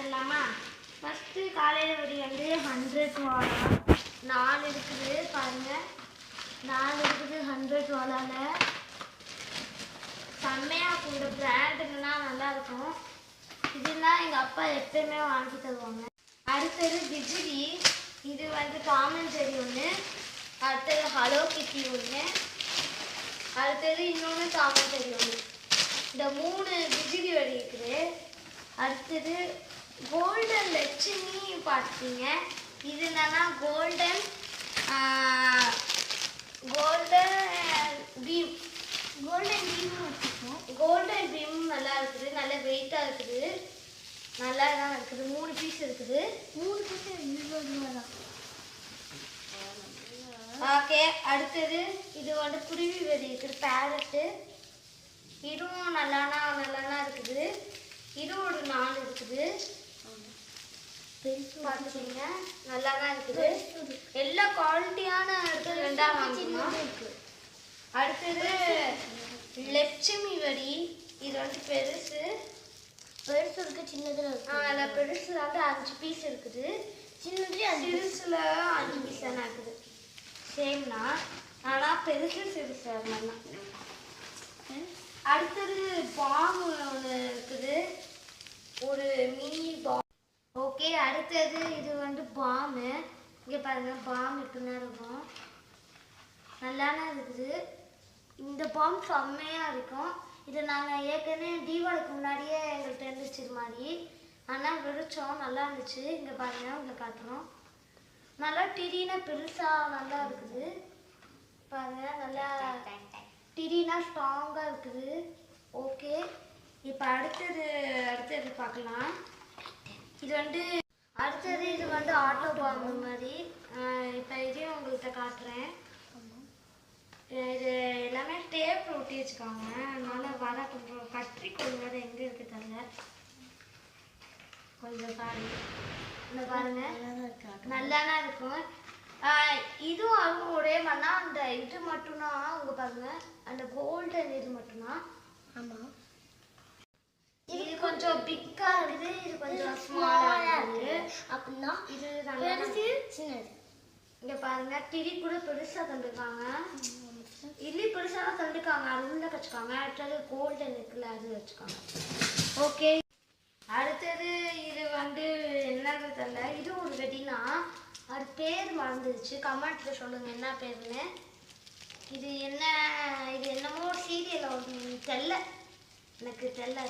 பார்த்துடலாமா? ஃபஸ்ட்டு காலையில் வெடி வந்து 100 வாலா 4 இருக்குது பாருங்கள். 4 இருக்குது 100 வாலாவில். செம்மையாக இருக்கும். இந்த பிராண்டுங்கன்னா நல்லாயிருக்கும். இதெல்லாம் எங்கள் அப்பா எப்பயுமே வாங்கி தருவாங்க. அடுத்தது பிஜிலி. இது வந்து காமன் செடி ஒன்று. அடுத்தது ஹலோ கிட்டி ஒன்று. அடுத்தது இன்னொன்று காமன் செடி ஒன்று. இந்த 3 பிஜிலி வெடி இருக்குது. அடுத்தது கோல்டன் லட்சுமி பார்த்தீங்க. இது என்னன்னா கோல்டன் பீம். கோல்டன் பீம் நல்லா இருக்குது. நல்ல வெயிட்டாக இருக்குது. நல்லா தான் இருக்குது. 3 பீஸ் இருக்குது. 3 பீஸ் 20 ரூபா தான். ஓகே. அடுத்தது இது வந்து குருவி வெடி இருக்குது. பேரட்டு. இதுவும் நல்லானா இருக்குது. இது ஒரு 4 இருக்குது. பார்த்துக்கிங்க நல்லா தான் இருக்குது. எல்லா குவாலிட்டியான இடத்துல 2 வாங்கணும். அடுத்தது லட்சுமி வெடி. இது வந்து பெருசு இருக்குது. சின்னதில் இருக்குது. அதில் பெருசில் வந்து 5 பீஸ் இருக்குது. சிறுசில் 5 பீஸ் தானே இருக்குது. சேம்னா ஆனால் பெருசு சிறுசு அதெல்லாம். அடுத்தது பாம்பு ஒன்று இருக்குது. ஒரு மினி பாம். ஓகே. அடுத்தது இது வந்து பாம்பு. இங்கே பாருங்கள் பாம்பு இப்படின்னா இருக்கும். நல்லானா இருக்குது. இந்த பாம்பு செம்மையாக இருக்கும். இது நாங்கள் ஏற்கனவே தீபாவளிக்கு முன்னாடியே எங்கள்கிட்ட இருந்துச்சு இது மாதிரி. ஆனால் விழிச்சோம் நல்லா இருந்துச்சு. இங்கே பாருங்கள் உங்களுக்கு காட்டுறோம். நல்லா டிரினா பெருசாக நல்லா இருக்குது. பாருங்கள் நல்லா டிரினா ஸ்ட்ராங்காக இருக்குது. ஓகே. இப்போ அடுத்தது பார்க்கலாம். இது வந்து இது வந்து ஆட்டோ பாம்பு மாதிரி. இப்போ இதையும் உங்கள்கிட்ட காட்டுறேன். இது எல்லாமே டேப் ஒட்டி வச்சுக்காங்க. அதனால கொஞ்சம் கத்திரிக்கோள் வேறு எங்கே இருக்குது தெரியல. கொஞ்சம் பாருங்க நல்லானா இருக்கும். இதுவும் அதுவும் ஒரே மாதிரினா அந்த இது மட்டும்தான். உங்க பாருங்க அந்த கோல்டன் இது மட்டும்தான். ஆமாம். இது கொஞ்சம் பிக்கா இருக்குது. இது கொஞ்சம் ஸ்மாலா இருக்குது. அப்படின்னா இது நல்லா சின்னது. இங்க பாருங்க டிரி கூட பெருசா தந்துருக்காங்க. இட்லி பெருசா தான் தந்துருக்காங்க. அது உள்ள வச்சுக்காங்க. அடுத்தது கோல்டன் இருக்குல்ல அது வச்சுக்காங்க. ஓகே. அடுத்தது இது வந்து என்னன்னு தெரியல. இது ஒரு வெடினா அது பேர் மறந்துடுச்சு. கமெண்ட்ல சொல்லுங்க என்ன பேருன்னு. இது என்னமோ சீரியல் தெரியல. எனக்கு தெரியல.